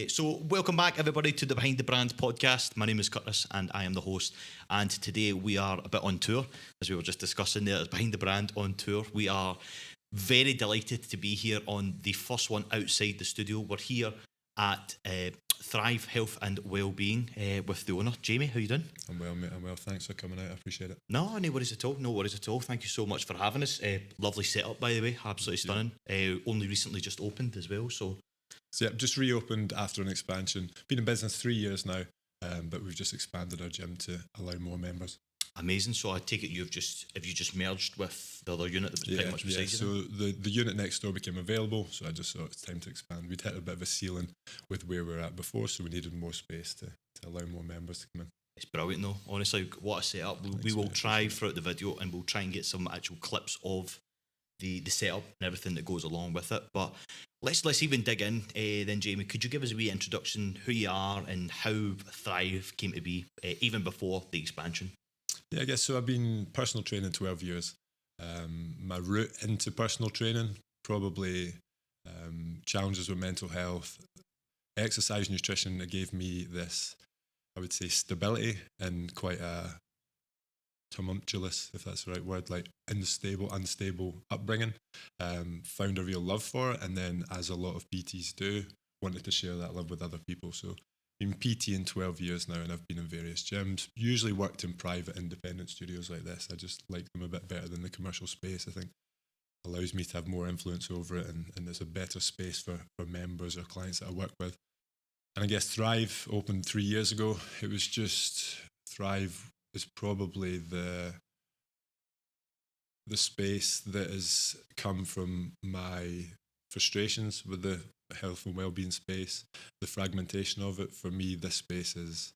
So welcome back everybody to the Behind the Brand podcast. My name is Curtis and I am the host, and today we are a bit on tour, as we were just discussing there. It's Behind the Brand on tour. We are very delighted to be here on the first one outside the studio. We're here at Thrive Health and Wellbeing with the owner, Jamie. How you doing? I'm well, mate. I'm well. Thanks for coming out. I appreciate it. No worries at all. No worries at all. Thank you so much for having us. Lovely setup, by the way. Absolutely stunning. Only recently just opened as well. So yeah, just reopened after an expansion. Been in business 3 years now, but we've just expanded our gym to allow more members. Amazing. So I take it you just merged with the other unit that was pretty much beside you? So the unit next door became available, so I just thought it's time to expand. We'd hit a bit of a ceiling with where we were at before, so we needed more space to allow more members to come in. It's brilliant though. Honestly, what a setup. We will try throughout the video, and we'll try and get some actual clips of the setup and everything that goes along with it. But let's even dig in then, Jamie. Could you give us a wee introduction, who you are and how Thrive came to be, even before the expansion? Yeah, I guess so. I've been personal training 12 years. My route into personal training, probably challenges with mental health, exercise, nutrition, that gave me this, I would say, stability and quite a tumultuous, if that's the right word, like unstable upbringing. Found a real love for it, and then, as a lot of PTs do, wanted to share that love with other people. So been PT in 12 years now, and I've been in various gyms, usually worked in private independent studios like this. I just like them a bit better than the commercial space. I think allows me to have more influence over it, and it's a better space for members or clients that I work with. And I guess Thrive opened 3 years ago. It was just, Thrive is probably the space that has come from my frustrations with the health and wellbeing space, the fragmentation of it. For me, this space is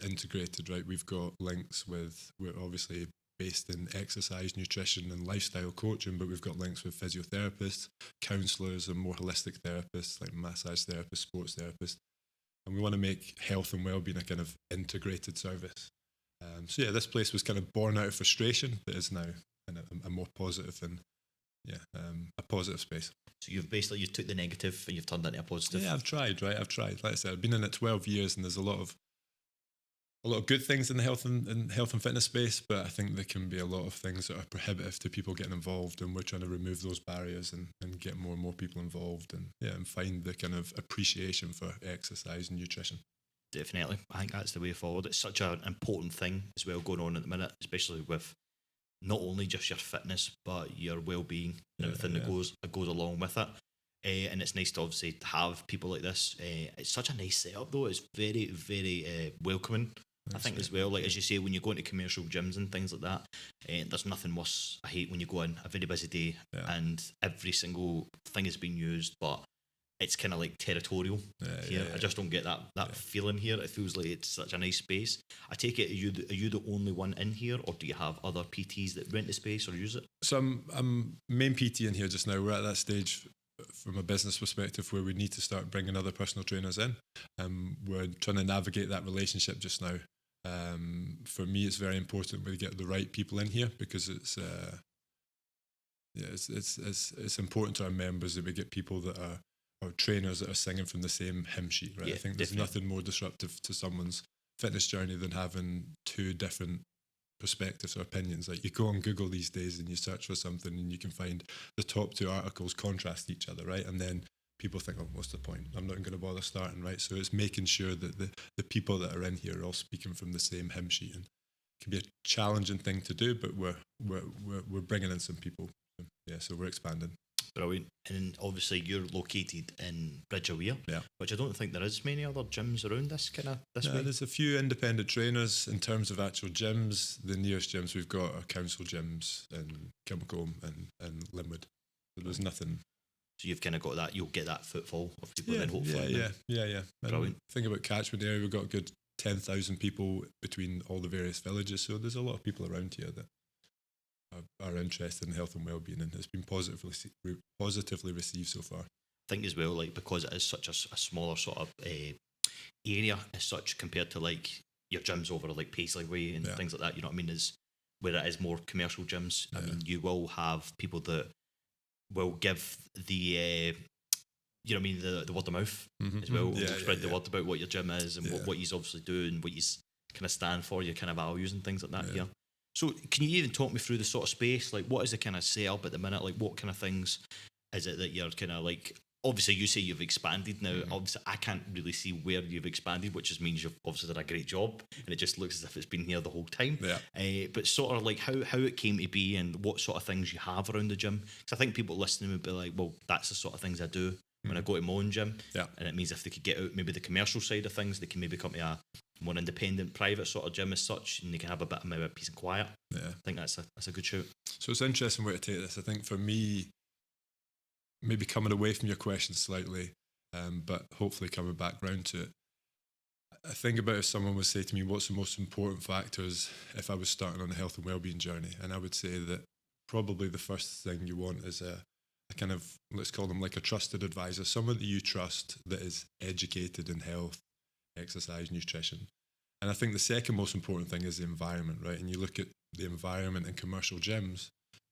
integrated, right? We've got links with, we're obviously based in exercise, nutrition and lifestyle coaching, but we've got links with physiotherapists, counsellors and more holistic therapists like massage therapists, sports therapists. And we want to make health and wellbeing a kind of integrated service. So yeah, this place was kind of born out of frustration, but is now in a more positive and a positive space. So you took the negative and you've turned it into a positive. Yeah, I've tried. Like I said, I've been in it 12 years, and there's a lot of good things in the health and fitness space, but I think there can be a lot of things that are prohibitive to people getting involved, and we're trying to remove those barriers and get more and more people involved, and find the kind of appreciation for exercise and nutrition. Definitely. I think that's the way forward. It's such an important thing as well going on at the minute, especially with not only just your fitness, but your well-being and everything that goes along with it. And it's nice to obviously have people like this. It's such a nice setup though. It's very, very welcoming. That's, I think, as well, like as you say, when you go into commercial gyms and things like that, there's nothing worse. I hate when you go in a very busy day and every single thing is being used, but it's kind of like territorial here. I just don't get that feeling here. It feels like it's such a nice space. I take it, are you the only one in here, or do you have other PTs that rent the space or use it? So I'm main PT in here just now. We're at that stage from a business perspective where we need to start bringing other personal trainers in. We're trying to navigate that relationship just now. For me, it's very important we get the right people in here, because it's important to our members that we get people that are trainers that are singing from the same hymn sheet, right? I think there's nothing more disruptive to someone's fitness journey than having two different perspectives or opinions. Like, you go on Google these days and you search for something and you can find the top two articles contrast each other, right? And then people think, oh, what's the point? I'm not going to bother starting, right? So it's making sure that the people that are in here are all speaking from the same hymn sheet. And it can be a challenging thing to do, but we're bringing in some people. So we're expanding. Brilliant. And obviously you're located in Bridge of Weir, which I don't think there is many other gyms around this way. There's a few independent trainers. In terms of actual gyms, the nearest gyms we've got are council gyms in Kilmacombe and Linwood. So there's nothing. So you've kind of got that, you'll get that footfall of people then hopefully. Yeah. Brilliant. Think about catchment area, we've got a good 10,000 people between all the various villages, so there's a lot of people around here that are interested in health and wellbeing, and it's been positively received so far. I think as well, like, because it is such a smaller sort of area as such compared to like your gyms over like Paisley Way and things like that, you know what I mean, is where it is more commercial gyms. I mean, you will have people that will give the you know what I mean, the word of mouth as well. We'll spread the word about what your gym is and what you obviously do and what you kind of stand for, your kind of values and things like that here. So can you even talk me through the sort of space? Like, what is the kind of setup at the minute? Like, what kind of things is it that you're kind of like? Obviously, you say you've expanded now. Obviously, I can't really see where you've expanded, which just means you've obviously done a great job, and it just looks as if it's been here the whole time. But sort of like how it came to be and what sort of things you have around the gym. Because I think people listening would be like, well, that's the sort of things I do when I go to my own gym. And it means if they could get out maybe the commercial side of things, they can maybe come to a more independent, private sort of gym as such, and they can have a bit of maybe a peace and quiet. I think that's a good shout. So it's an interesting way to take this. I think for me, maybe coming away from your question slightly, but hopefully coming back round to it. I think about if someone would say to me, what's the most important factors if I was starting on a health and wellbeing journey? And I would say that probably the first thing you want is a kind of, let's call them like a trusted advisor, someone that you trust that is educated in health, exercise, nutrition. And I think the second most important thing is the environment, right? And you look at the environment in commercial gyms,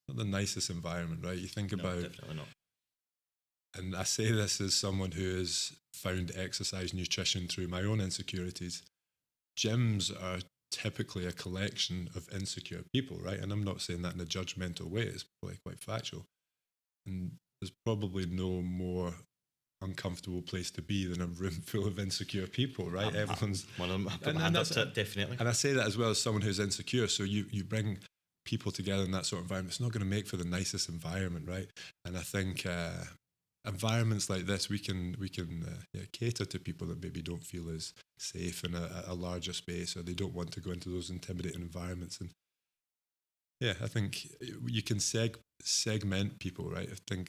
not the nicest environment, right? You think about... Definitely not. And I say this as someone who has found exercise nutrition through my own insecurities. Gyms are typically a collection of insecure people, right? And I'm not saying that in a judgmental way. It's probably quite factual. And there's probably no more uncomfortable place to be than a room full of insecure people, right? Everyone's... One of them, I put my hand up to it, definitely. And I say that as well as someone who's insecure. So you bring people together in that sort of environment. It's not going to make for the nicest environment, right? And I think... environments like this, we can cater to people that maybe don't feel as safe in a larger space, or they don't want to go into those intimidating environments. And I think you can segment people, right? I think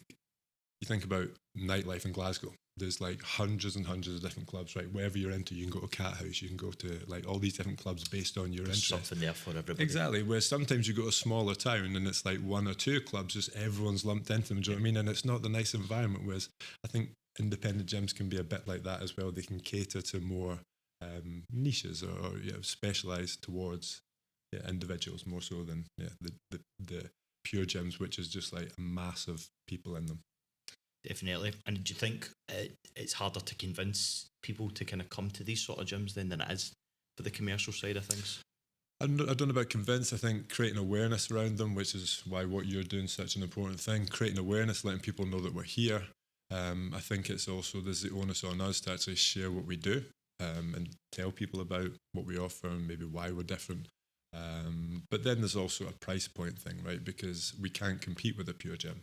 you think about nightlife in Glasgow. There's like hundreds and hundreds of different clubs, right? Wherever you're into, you can go to Cat House, you can go to like all these different clubs based on your interest. Something there for everybody. Exactly. Whereas sometimes you go to a smaller town and it's like one or two clubs, just everyone's lumped into them. Do you know what I mean? And it's not the nice environment. Whereas I think independent gyms can be a bit like that as well. They can cater to more niches or specialised towards individuals more so than the pure gyms, which is just like a mass of people in them. Definitely. And do you think it's harder to convince people to kind of come to these sort of gyms then than it is for the commercial side of things? I don't know about convince. I think creating awareness around them, which is why what you're doing is such an important thing. Creating awareness, letting people know that we're here. I think it's also, there's the onus on us to actually share what we do and tell people about what we offer and maybe why we're different. But then there's also a price point thing, right? Because we can't compete with a pure gym.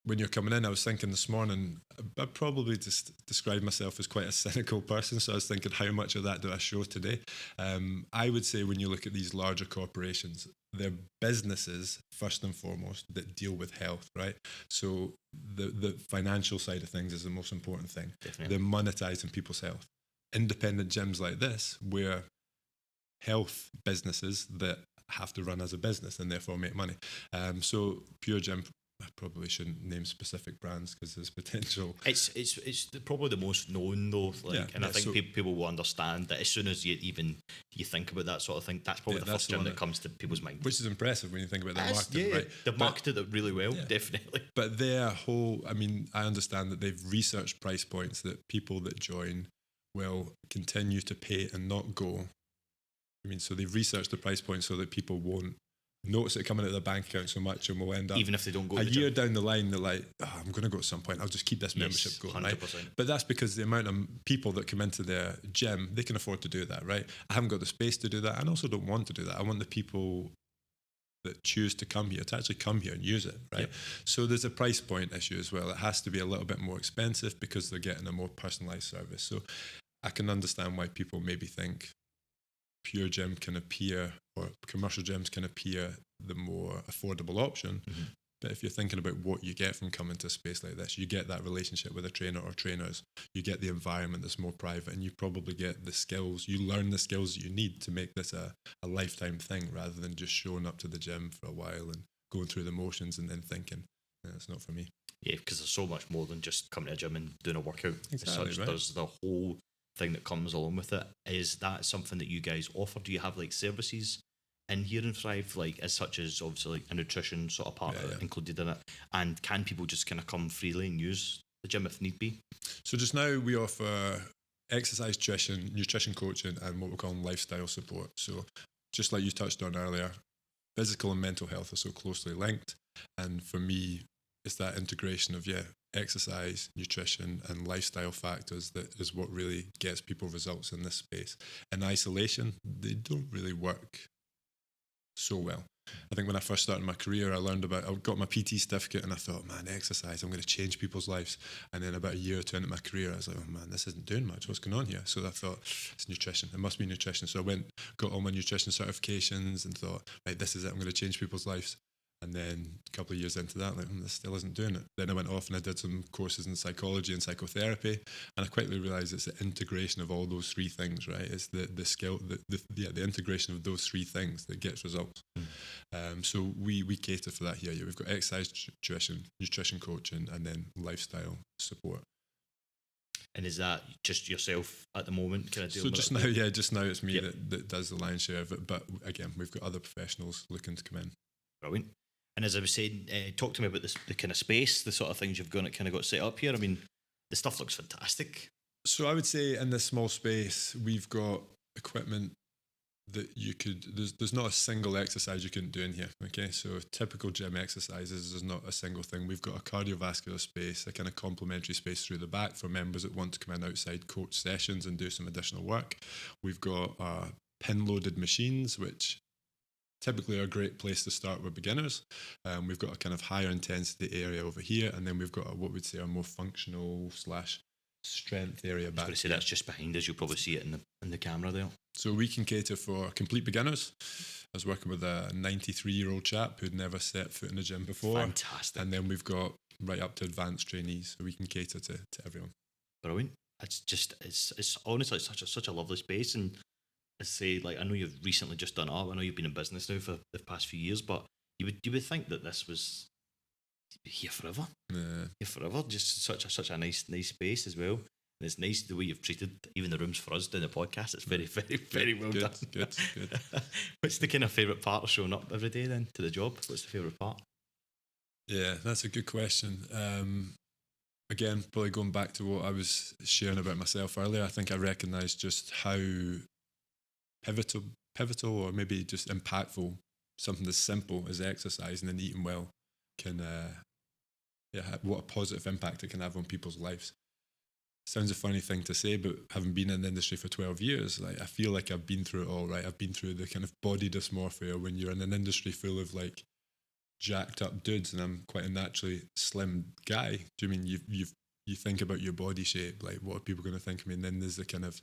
When you're coming in, I was thinking this morning, I probably just describe myself as quite a cynical person. So I was thinking, how much of that do I show today? I would say when you look at these larger corporations, they're businesses, first and foremost, that deal with health, right? So the financial side of things is the most important thing. Definitely. They're monetizing people's health. Independent gyms like this, where health businesses that have to run as a business and therefore make money. So pure gym, I probably shouldn't name specific brands because there's potential. It's probably the most known though, and I think people will understand that as soon as you think about that sort of thing, that's probably the first gym that comes to people's mind. Which is impressive when you think about their marketing, right? They've marketed it really well, definitely. But their whole, I understand that they've researched price points that people that join will continue to pay and not go. So they've researched the price point so that people won't notice it coming out of their bank account so much, and we'll end up, even if they don't go a year down the line, they're like, I'm going to go at some point, I'll just keep this membership going, 100%. Right? But that's because the amount of people that come into their gym, they can afford to do that, right? I haven't got the space to do that, and also don't want to do that. I want the people that choose to come here to actually come here and use it, right? Yep. So there's a price point issue as well. It has to be a little bit more expensive because they're getting a more personalised service. So I can understand why people maybe think pure gym can appear, or commercial gyms can appear, the more affordable option. Mm-hmm. But if you're thinking about what you get from coming to a space like this, you get that relationship with a trainer or trainers, you get the environment that's more private, and you probably get the skills, you learn the skills that you need to make this a lifetime thing, rather than just showing up to the gym for a while and going through the motions and then thinking, it's not for me. Yeah, because there's so much more than just coming to a gym and doing a workout. Exactly, right. There's the whole thing that comes along with it. Is that something that you guys offer? Do you have like services in here in Thrive, like as such as obviously like a nutrition sort of part included in it? And can people just kind of come freely and use the gym if need be? So just now we offer exercise, nutrition coaching, and what we call lifestyle support. So just like you touched on earlier, physical and mental health are so closely linked. And for me, it's that integration of, exercise, nutrition, and lifestyle factors that is what really gets people results in this space. In isolation, they don't really work so well. I think when I first started my career, I got my PT certificate and I thought, man, exercise, I'm going to change people's lives. And then about a year or two into my career, I was like, oh man, this isn't doing much. What's going on here? So I thought, it's nutrition. It must be nutrition. So I got all my nutrition certifications and thought, right, this is it. I'm going to change people's lives. And then a couple of years into that, like, this still isn't doing it. Then I went off and I did some courses in psychology and psychotherapy, and I quickly realised it's the integration of all those three things, right? It's the skill, the integration of those three things that gets results. So we cater for that here. We've got exercise, nutrition coaching, and then lifestyle support. And is that just yourself at the moment? Kind of so just now, it's me that does the lion's share of it. But again, we've got other professionals looking to come in. Brilliant. And as I was saying, talk to me about the kind of space, the sort of things you've got set up here. I mean, the stuff looks fantastic. So I would say in this small space, we've got equipment that there's not a single exercise you couldn't do in here. Okay, so typical gym exercises is not a single thing. We've got a cardiovascular space, a kind of complementary space through the back for members that want to come in outside coach sessions and do some additional work. We've got pin-loaded machines, which typically are a great place to start with beginners. We've got a kind of higher intensity area over here, and then we've got what we'd say a more functional / strength area back. I was going to say that's just behind us. You'll probably see it in the camera there. So we can cater for complete beginners. I was working with a 93-year-old chap who'd never set foot in a gym before. Fantastic. And then we've got right up to advanced trainees, so we can cater to everyone. Brilliant. It's honestly such a lovely space. And I say, like, I know you've recently just done up. I know you've been in business now for the past few years, but you would think that this was here forever. Yeah. Here forever. Just such a nice space as well. And it's nice the way you've treated even the rooms for us doing the podcast. It's very, very, very well done. Good. What's the kind of favourite part of showing up every day then to the job? What's the favourite part? Yeah, that's a good question. Again, probably going back to what I was sharing about myself earlier, I think I recognised just how pivotal or maybe just impactful something as simple as exercising and eating well can what a positive impact it can have on people's lives. Sounds a funny thing to say, but having been in the industry for 12 years, like I feel like I've been through it all, right? I've been through the kind of body dysmorphia when you're in an industry full of like jacked up dudes, and I'm quite a naturally slim guy. Do you mean you think about your body shape, like what are people going to think of me? And then there's the kind of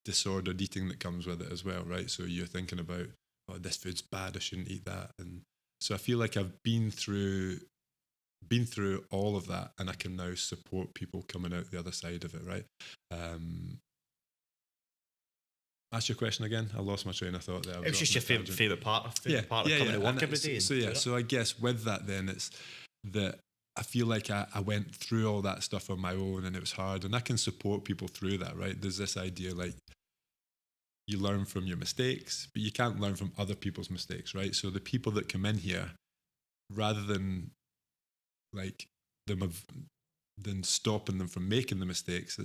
disordered eating that comes with it as well, right? So you're thinking about, oh, this food's bad, I shouldn't eat that. And so I feel like I've been through all of that, and I can now support people coming out the other side of it, right? Ask your question again. I lost my train of thought there. It was just your favourite part of coming to work every day. So I guess with that then it's that I feel like I went through all that stuff on my own and it was hard, and I can support people through that, right? There's this idea like you learn from your mistakes, but you can't learn from other people's mistakes, right? So the people that come in here, rather than like than stopping them from making the mistakes,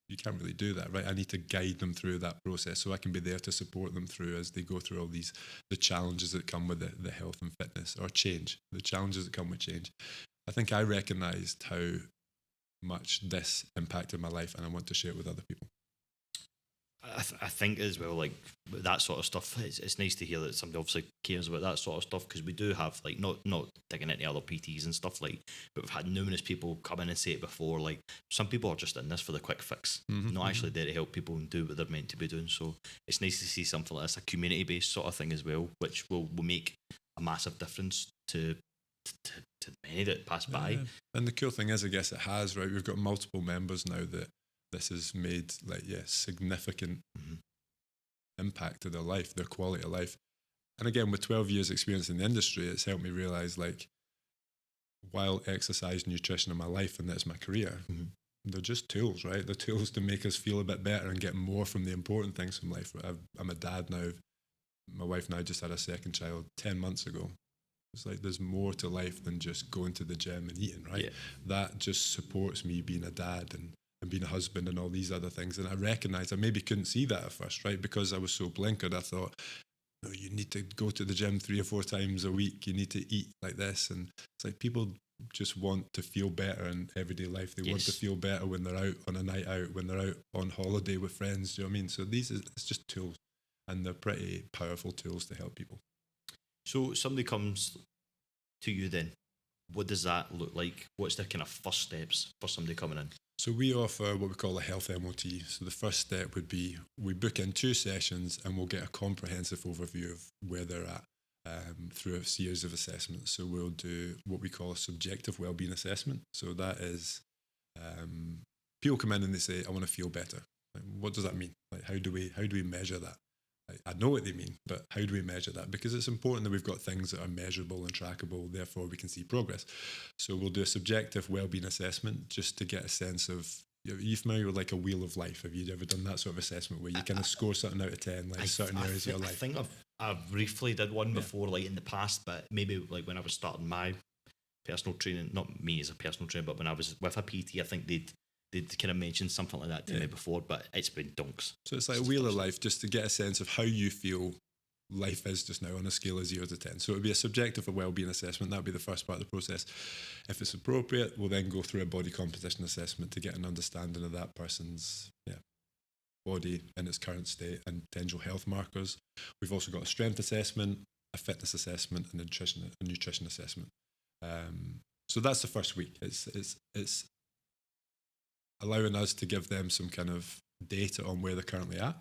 you can't really do that, right? I need to guide them through that process so I can be there to support them through as they go through all the challenges that come with the health and fitness or change, the challenges that come with change. I think I recognised how much this impacted my life, and I want to share it with other people. I think as well, like that sort of stuff, it's nice to hear that somebody obviously cares about that sort of stuff, because we do have like not digging into other PTs and stuff like, but we've had numerous people come in and say it before, like some people are just in this for the quick fix, not actually there to help people and do what they're meant to be doing. So it's nice to see something like this, a community based sort of thing as well, which will make a massive difference to many that pass by. And the cool thing is, I guess it has, right? We've got multiple members now that this has made significant impact to their life, their quality of life. And again, with 12 years experience in the industry, it's helped me realize, like, while exercise, nutrition are my life and that's my career, they're just tools, right? They're tools to make us feel a bit better and get more from the important things from life. I'm a dad now, my wife and I just had a second child 10 months ago. It's like there's more to life than just going to the gym and eating, right? That just supports me being a dad and being a husband and all these other things. And I recognise I maybe couldn't see that at first, right? Because I was so blinkered. I thought, no, you need to go to the gym 3 or 4 times a week. You need to eat like this. And it's like people just want to feel better in everyday life. They want to feel better when they're out on a night out, when they're out on holiday with friends. Do you know what I mean? So it's just tools, and they're pretty powerful tools to help people. So somebody comes to you then. What does that look like? What's the kind of first steps for somebody coming in? So we offer what we call a health MOT. So the first step would be we book in 2 sessions and we'll get a comprehensive overview of where they're at through a series of assessments. So we'll do what we call a subjective wellbeing assessment. So that is people come in and they say, I want to feel better. Like, what does that mean? Like, how do we measure that? I know what they mean, but how do we measure that? Because it's important that we've got things that are measurable and trackable, therefore we can see progress. So we'll do a subjective wellbeing assessment just to get a sense of, are you familiar with like a wheel of life? Have you ever done that sort of assessment where you kind of score something out of 10, like certain areas of your life? I think I briefly did one before, like in the past, but maybe like when I was starting my personal training, not me as a personal trainer, but when I was with a PT, I think they'd kind of mentioned something like that to me before, but it's been donks. So it's like a wheel of life, just to get a sense of how you feel life is just now on a scale of 0 to 10. So it would be a subjective wellbeing assessment. That would be the first part of the process. If it's appropriate, we'll then go through a body composition assessment to get an understanding of that person's body in its current state and potential health markers. We've also got a strength assessment, a fitness assessment, and a nutrition assessment. So that's the first week. It's allowing us to give them some kind of data on where they're currently at.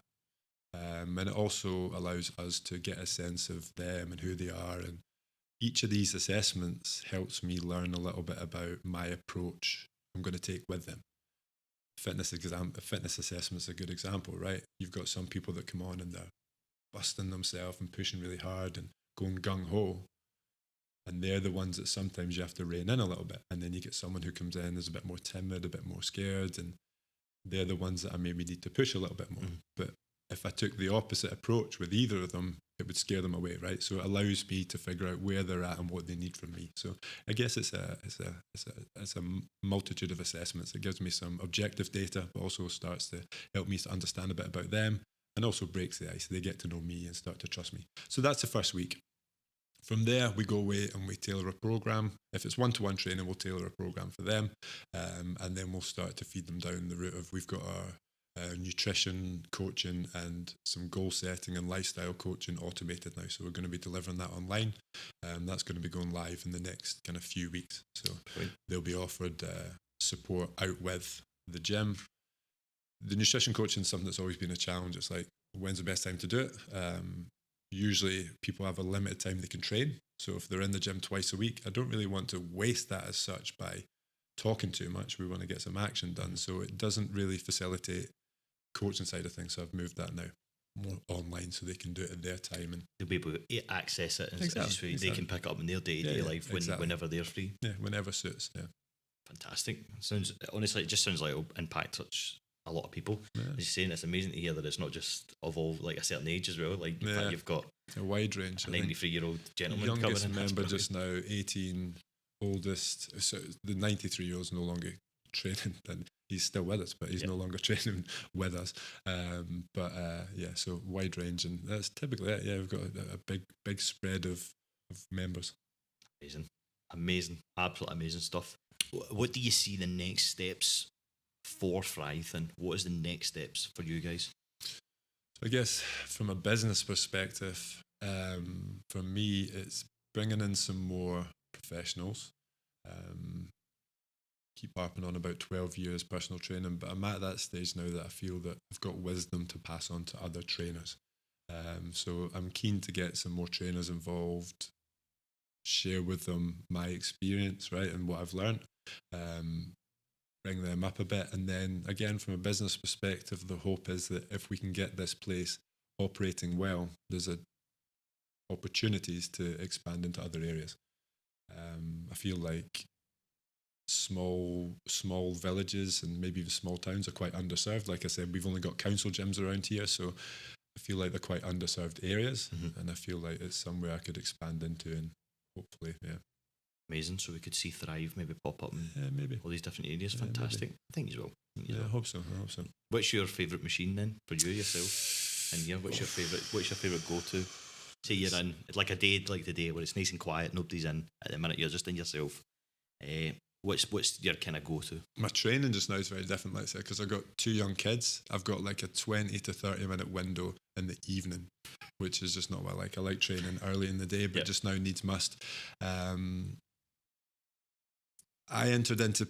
And it also allows us to get a sense of them and who they are. And each of these assessments helps me learn a little bit about my approach I'm going to take with them. Fitness assessment is a good example, right? You've got some people that come on and they're busting themselves and pushing really hard and going gung-ho. And they're the ones that sometimes you have to rein in a little bit. And then you get someone who comes in is a bit more timid, a bit more scared. And they're the ones that I maybe need to push a little bit more. But if I took the opposite approach with either of them, it would scare them away, right? So it allows me to figure out where they're at and what they need from me. So I guess it's a multitude of assessments. It gives me some objective data, but also starts to help me to understand a bit about them, and also breaks the ice. They get to know me and start to trust me. So that's the first week. From there, we go away and we tailor a program. If it's one-to-one training, we'll tailor a program for them. And then we'll start to feed them down the route of, we've got our nutrition coaching and some goal setting and lifestyle coaching automated now. So we're going to be delivering that online. That's going to be going live in the next kind of few weeks. So they'll be offered support out with the gym. The nutrition coaching is something that's always been a challenge. It's like, when's the best time to do it? Usually people have a limited time they can train. So if they're in the gym twice a week, I don't really want to waste that as such by talking too much. We want to get some action done. So it doesn't really facilitate coaching side of things. So I've moved that now more online so they can do it at their time. And they'll be able to access it. Exactly. They can pick up in their day-to-day life whenever they're free. Yeah, whenever suits. Yeah. Fantastic. Honestly, it just sounds like it'll impact such a lot of people. As you're saying, it's amazing to hear that it's not just of all like a certain age as well. Like in fact, you've got a wide range. A 93-year-old gentleman youngest coming in. member just now 18, oldest. So the 93-year-old's no longer training, and he's still with us, but he's no longer training with us. So wide range, and that's typically it. Yeah, we've got a big spread of members. Amazing, absolutely amazing stuff. What do you see the next steps for Thrive, and what is the next steps for you guys? So I guess from a business perspective, for me, it's bringing in some more professionals. Keep harping on about 12 years personal training, but I'm at that stage now that I feel that I've got wisdom to pass on to other trainers. So I'm keen to get some more trainers involved, share with them my experience, right, and what I've learned. Bring them up a bit, and then again from a business perspective, the hope is that if we can get this place operating well, there's opportunities to expand into other areas. I feel like small villages and maybe even small towns are quite underserved. Like I said, we've only got council gyms around here, so I feel like they're quite underserved areas, and I feel like it's somewhere I could expand into, and hopefully, Amazing. So we could see Thrive maybe pop up in maybe all these different areas. Fantastic. I think you will. I hope so. What's your favourite machine then for you yourself? And what's your favourite go to? Say you're in like a day like today where it's nice and quiet, nobody's in. At the minute you're just in yourself. What's your kind of go to? My training just now is very different, like I said, because I've got 2 young kids. I've got like a 20 to 30 minute window in the evening, which is just not what I like. I like training early in the day, but just now needs must. I entered into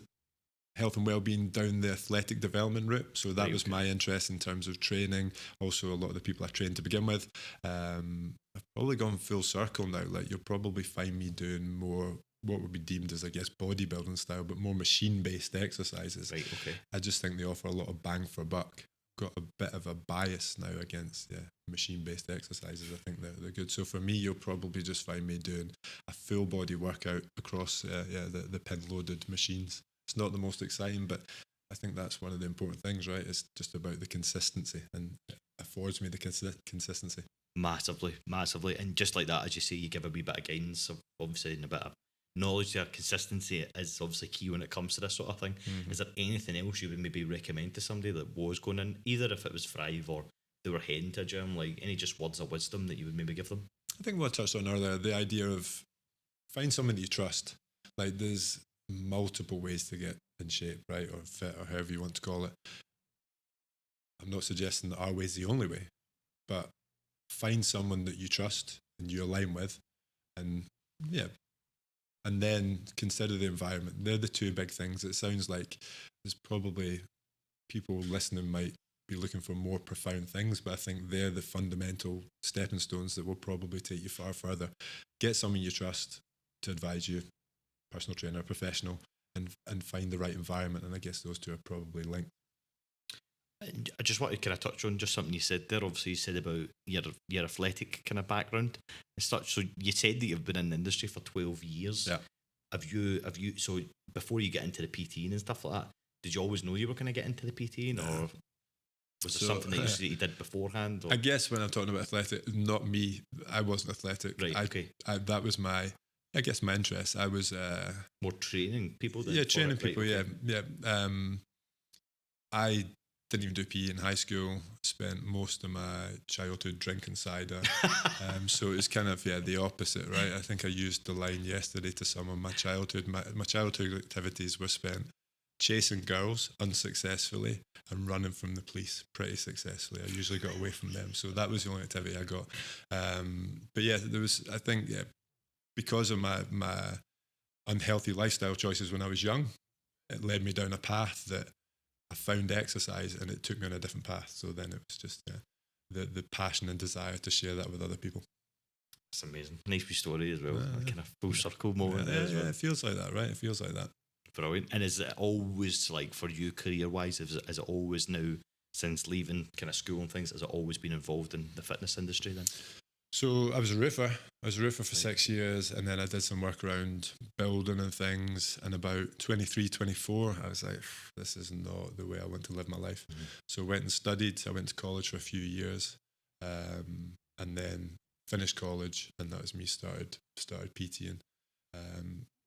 health and wellbeing down the athletic development route, so that was my interest in terms of training. Also, a lot of the people I trained to begin with. I've probably gone full circle now. Like, you'll probably find me doing more what would be deemed as, I guess, bodybuilding style, but more machine-based exercises. Right, okay. I just think they offer a lot of bang for buck. Got a bit of a bias now against machine-based exercises. I think they're good. So for me, you'll probably just find me doing a full body workout across the pin-loaded machines. It's not the most exciting, but I think that's one of the important things, right? It's just about the consistency, and it affords me the consistency. Massively. And just like that, as you say, you give a wee bit of guidance, obviously, and a bit of knowledge there. Consistency is obviously key when it comes to this sort of thing. Is there anything else you would maybe recommend to somebody that was going in, either if it was Thrive or they were heading to a gym, like any just words of wisdom that you would maybe give them? I think what I touched on earlier, the idea of find someone that you trust. Like, there's multiple ways to get in shape, right, or fit, or however you want to call it. I'm not suggesting that our way is the only way, but find someone that you trust and you align with, and then consider the environment. They're the 2 big things. It sounds like there's probably people listening might be looking for more profound things, but I think they're the fundamental stepping stones that will probably take you far further. Get someone you trust to advise you, personal trainer, professional, and find the right environment. And I guess those 2 are probably linked. I just wanted to kind of touch on just something you said there. Obviously, you said about your athletic kind of background and such. So you said that you've been in the industry for 12 years. Yeah. Have you? So before you get into the PTing and stuff like that, did you always know you were going to get into the PTing, or was there something that you did beforehand? Or? I guess when I'm talking about athletic, not me. I wasn't athletic. Right. Okay. That was my interest. I was more training people. Training people. Right, okay. Yeah. I didn't even do PE in high school. Spent most of my childhood drinking cider. So it was kind of the opposite, right? I think I used the line yesterday to someone. My childhood activities were spent chasing girls unsuccessfully and running from the police pretty successfully. I usually got away from them, so that was the only activity I got. But there was, I think, because of my unhealthy lifestyle choices when I was young, it led me down a path that I found exercise, and it took me on a different path. So then it was just the passion and desire to share that with other people. That's amazing. Nice wee story as well. Kind of full circle moment there as well. It feels like that, right? It feels like that. Brilliant. And is it always, like, for you career-wise, is it always now, since leaving kind of school and things, has it always been involved in the fitness industry then? So I was a roofer. For 6 years, and then I did some work around building and things. And about 23, 24, I was like, this is not the way I want to live my life. So I went and studied. I went to college for a few years, and then finished college, and that was me started PTing.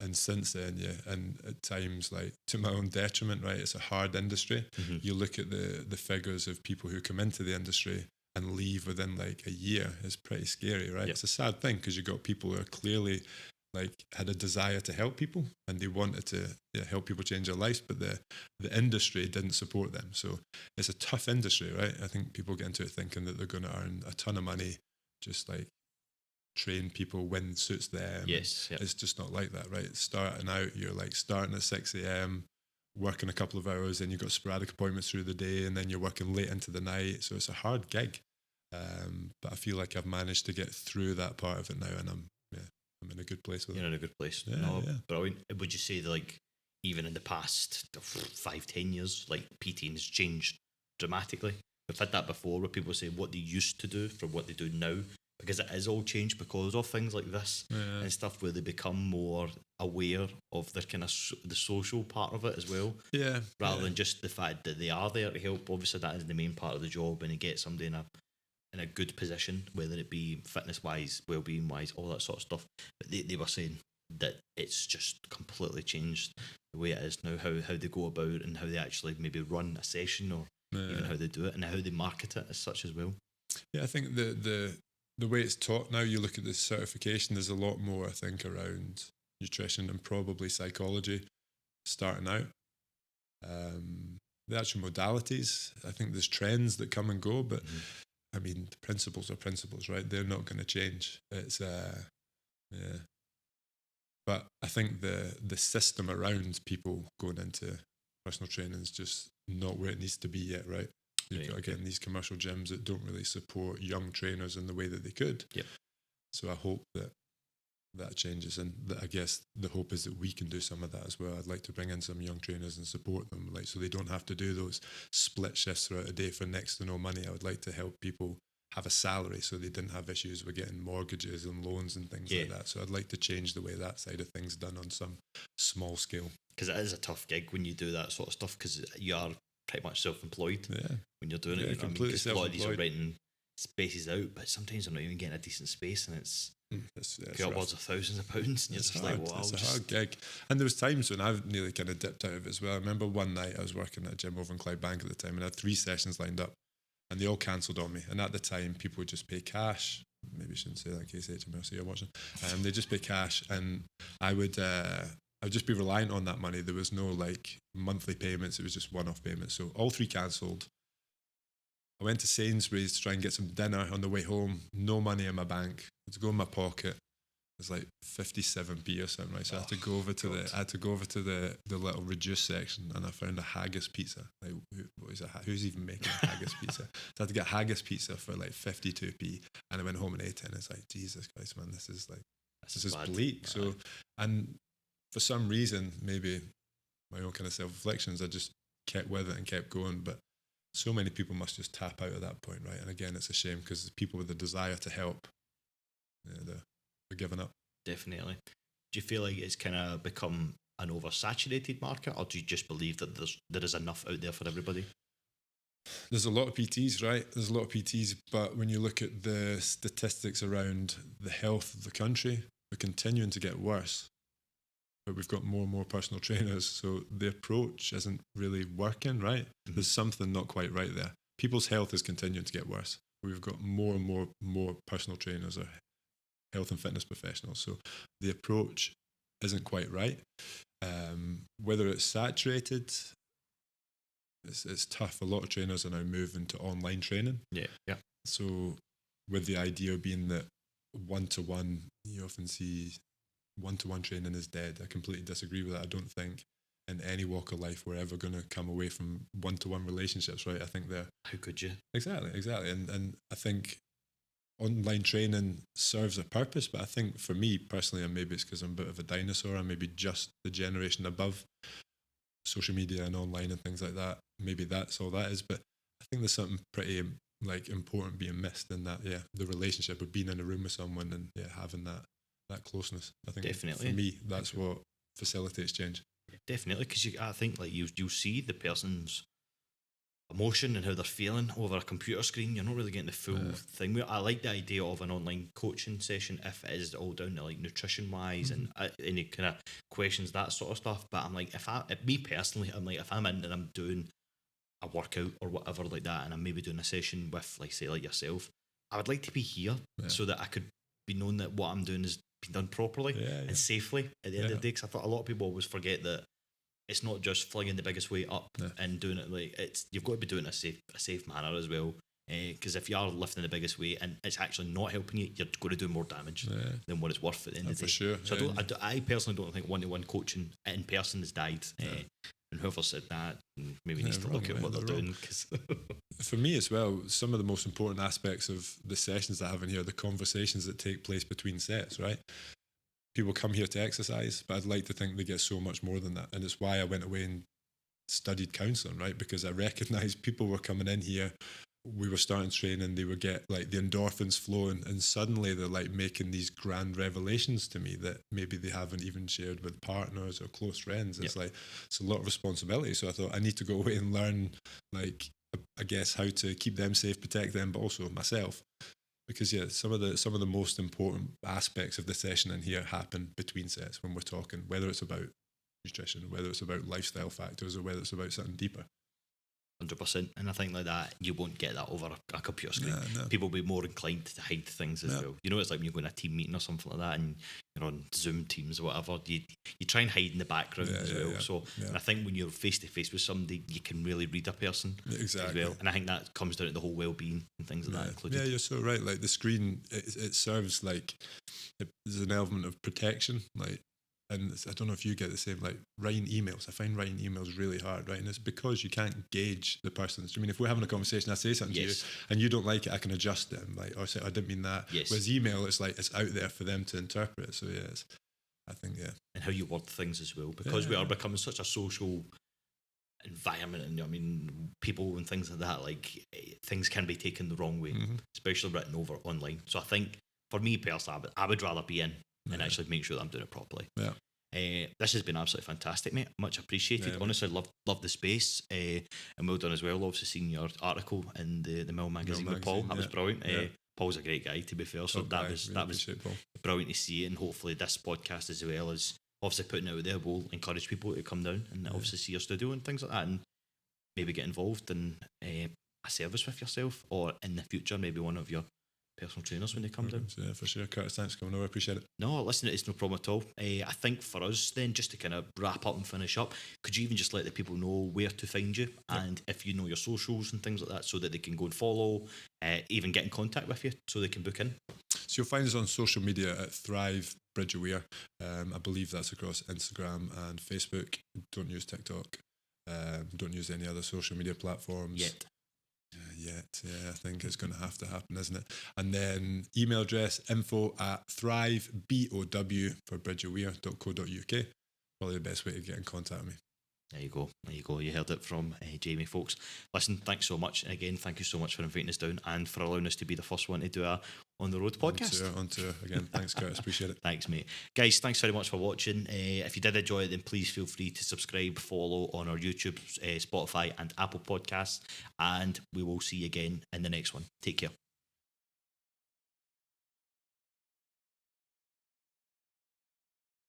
And since then, and at times, like, to my own detriment, right, it's a hard industry. You look at the figures of people who come into the industry and leave within like a year. Is pretty scary, right? It's a sad thing, because you've got people who are clearly like had a desire to help people, and they wanted to help people change their lives, but the industry didn't support them. So it's a tough industry, right? I think people get into it thinking that they're going to earn a ton of money, just like train people when suits them. Yes. Yep. It's just not like that, right? Starting out, you're like starting at 6 a.m, working a couple of hours, then you've got sporadic appointments through the day, and then you're working late into the night. So it's a hard gig. But I feel like I've managed to get through that part of it now, and I'm in a good place with it. You're in a good place. Brilliant. Would you say that, like, even in the past 5-10 years, like, PTing has changed dramatically? We've had that before, where people say what they used to do from what they do now, because it is all changed because of things like this and stuff, where they become more aware of the kind of the social part of it as well. Rather than just the fact that they are there to help. Obviously, that is the main part of the job, and you get somebody in a in a good position, whether it be fitness wise, well-being wise, all that sort of stuff. But they were saying that it's just completely changed the way it is now, how they go about and how they actually maybe run a session, or even how they do it and how they market it as such as well. Yeah, I think the way it's taught now, you look at the certification, there's a lot more, I think, around nutrition and probably psychology starting out. The actual modalities, I think there's trends that come and go, but I mean, the principles are principles, right? They're not going to change. It's but I think the system around people going into personal training is just not where it needs to be yet, right? You've got to get in these commercial gyms that don't really support young trainers in the way that they could. Yep. So I hope that changes, and I guess the hope is that we can do some of that as well. I'd like to bring in some young trainers and support them, like, so they don't have to do those split shifts throughout a day for next to no money. I would like to help people have a salary so they didn't have issues with getting mortgages and loans and things like that. So I'd like to change the way that side of things done on some small scale. Because it is a tough gig when you do that sort of stuff, because you are pretty much self-employed when you're doing it. You know, completely a lot of these are renting spaces out, but sometimes they're not even getting a decent space, and it's upwards of thousands of pounds, and you're just hard. like, wow. It's a hard gig. And there was times when I've nearly kind of dipped out of it as well. I remember one night I was working at a gym over in Clydebank at the time, and I had 3 sessions lined up, and they all cancelled on me. And at the time, people would just pay cash. Maybe I shouldn't say that in case HMRC are watching. They just pay cash, and I would just be reliant on that money. There was no like monthly payments. It was just one-off payments. So all 3 cancelled. I went to Sainsbury's to try and get some dinner on the way home. No money in my bank. I had to go in my pocket. It was like 57p or something, right? So I had to go over to the little reduced section, and I found a haggis pizza. Like, who's even making a haggis pizza? So I had to get haggis pizza for like 52p, and I went home and ate it. And it's like, Jesus Christ, man, this is bleak. So, and for some reason, maybe my own kind of self-reflections, I just kept with it and kept going. But so many people must just tap out at that point, right? And again, it's a shame, because people with the desire to help, they're giving up. Definitely. Do you feel like it's kind of become an oversaturated market, or do you just believe that there is enough out there for everybody? There's a lot of PTs, right? There's a lot of PTs, but when you look at the statistics around the health of the country, they're continuing to get worse. But we've got more and more personal trainers, so the approach isn't really working, right? There's something not quite right there. People's health is continuing to get worse. We've got more and more personal trainers or health and fitness professionals, so the approach isn't quite right. Whether it's saturated, it's tough. A lot of trainers are now moving to online training. Yeah. So with the idea being that one-to-one, you often see one-to-one training is dead. I completely disagree with that. I don't think in any walk of life we're ever going to come away from one-to-one relationships, right? I think they're... How could you? Exactly. And I think online training serves a purpose, but I think for me personally, and maybe it's because I'm a bit of a dinosaur, and maybe just the generation above social media and online and things like that, maybe that's all that is, but I think there's something pretty like important being missed in that, the relationship of being in a room with someone and having that closeness. I think definitely for me that's what facilitates change. Definitely, because I think like you'll see the person's emotion and how they're feeling over a computer screen. You're not really getting the full thing. I like the idea of an online coaching session if it is all down to like nutrition wise and any kind of questions, that sort of stuff. But I'm like, if me personally, I'm like, if I'm in and I'm doing a workout or whatever like that, and I'm maybe doing a session with, like, say, like yourself, I would like to be here so that I could be known that what I'm doing is being done properly and safely at the end of the day. Because I thought a lot of people always forget that it's not just flinging the biggest weight up and doing it like you've got to be doing it a safe manner as well. Because if you are lifting the biggest weight and it's actually not helping you, you're going to do more damage than what it's worth at the end of the day. For sure. So I personally don't think one-to-one coaching in person has died. And whoever said that maybe needs to look at what they're doing. Cause for me as well, some of the most important aspects of the sessions that I have in here are the conversations that take place between sets, right? People come here to exercise, but I'd like to think they get so much more than that. And it's why I went away and studied counselling, right? Because I recognised people were coming in here, we were starting training, they would get like the endorphins flowing, and suddenly they're like making these grand revelations to me that maybe they haven't even shared with partners or close friends. It's like, it's a lot of responsibility. So I thought I need to go away and learn like I guess, how to keep them safe, protect them, but also myself. Because some of the most important aspects of the session in here happen between sets when we're talking, whether it's about nutrition, whether it's about lifestyle factors, or whether it's about something deeper. 100%, and I think like that you won't get that over a computer screen. No. People will be more inclined to hide things as well. You know, it's like when you're going to a team meeting or something like that, and you're on Zoom Teams or whatever. You try and hide in the background as well. So, and I think when you're face to face with somebody, you can really read a person as well. And I think that comes down to the whole well-being and things like that included. Yeah, you're so right. Like the screen, it serves like there's an element of protection, like. And I don't know if you get the same, like writing emails. I find writing emails really hard, right? And it's because you can't gauge the person's. I mean, if we're having a conversation, I say something to you and you don't like it, I can adjust it and like, or say, I didn't mean that. Yes. Whereas email, it's like, it's out there for them to interpret. So I think. And how you word things as well, because we are becoming such a social environment, and I mean, people and things like that, like things can be taken the wrong way, especially written over online. So I think for me personally, I would rather be in and actually make sure that I'm doing it properly. This has been absolutely fantastic, mate. Much appreciated. Honestly, love the space, and well done as well. Obviously, seeing your article in the Mill magazine with Paul, that was brilliant. Paul's a great guy, to be fair. So that was brilliant to see, and hopefully this podcast as well as obviously putting it out there will encourage people to come down and obviously see your studio and things like that, and maybe get involved in a service with yourself, or in the future maybe one of your personal trainers when they come down. Yeah, for sure. Curtis, thanks for coming over. I appreciate it. No, listen, it's no problem at all. I think for us then, just to kind of wrap up and finish up, could you even just let the people know where to find you and if you know your socials and things like that, so that they can go and follow, even get in contact with you so they can book in? So you'll find us on social media at Thrive Bridge of Weir. I believe that's across Instagram and Facebook. Don't use TikTok. Don't use any other social media platforms. Yet, I think it's going to happen, isn't it? And then email address info@thrive.bow for bridgeofweir.co.uk. Probably the best way to get in contact with me. There you go. You heard it from Jamie, folks. Listen, thanks so much. And again, thank you so much for inviting us down and for allowing us to be the first one to do a On the Road podcast. On tour. Again, thanks, Curtis. Appreciate it. Thanks, mate. Guys, thanks very much for watching. If you did enjoy it, then please feel free to subscribe, follow on our YouTube, Spotify and Apple podcasts. And we will see you again in the next one. Take care.